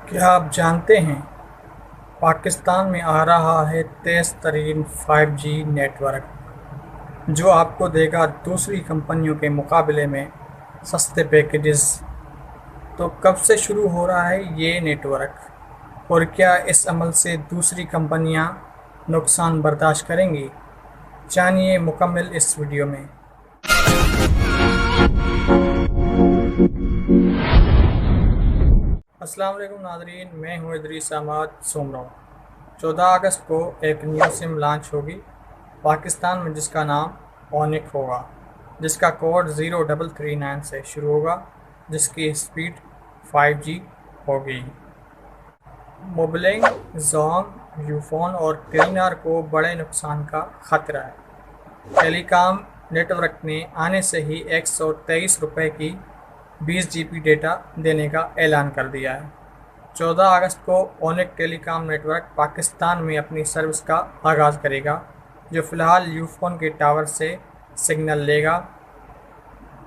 کیا آپ جانتے ہیں پاکستان میں آ رہا ہے تیز ترین 5G نیٹ ورک جو آپ کو دے گا دوسری کمپنیوں کے مقابلے میں سستے پیکیجز؟ تو کب سے شروع ہو رہا ہے یہ نیٹ ورک اور کیا اس عمل سے دوسری کمپنیاں نقصان برداشت کریں گی؟ جانیے مکمل اس ویڈیو میں۔ السلام علیکم ناظرین، میں ہوں ادریس احمد سومرو۔ 14 اگست کو ایک نیو سم لانچ ہوگی پاکستان میں جس کا نام اونک ہوگا، جس کا کوڈ 0339 سے شروع ہوگا، جس کی اسپیڈ 5G ہوگی۔ موبلنگ، زوم، یوفون اور ٹیلینار کو بڑے نقصان کا خطرہ ہے۔ ٹیلی کام نیٹ ورک نے آنے سے ہی 123 روپے کی 20 GB ڈیٹا دینے کا اعلان کر دیا ہے۔ 14 اگست کو اونک ٹیلی کام نیٹ ورک پاکستان میں اپنی سروس کا آغاز کرے گا، جو فی الحال یوفون کے ٹاور سے سگنل لے گا،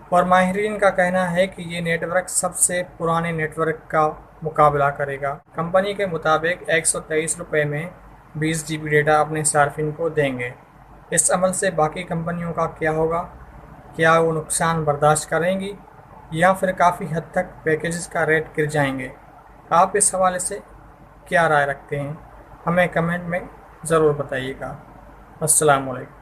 اور ماہرین کا کہنا ہے کہ یہ نیٹ ورک سب سے پرانے نیٹ ورک کا مقابلہ کرے گا۔ کمپنی کے مطابق 123 روپے میں 20 GB ڈیٹا اپنے صارفین کو دیں گے۔ اس عمل سے باقی کمپنیوں کا کیا ہوگا؟ کیا وہ نقصان برداشت کریں گی یا پھر کافی حد تک پیکیجز کا ریٹ گر جائیں گے؟ آپ اس حوالے سے کیا رائے رکھتے ہیں؟ ہمیں کمنٹ میں ضرور بتائیے گا۔ السلام علیکم۔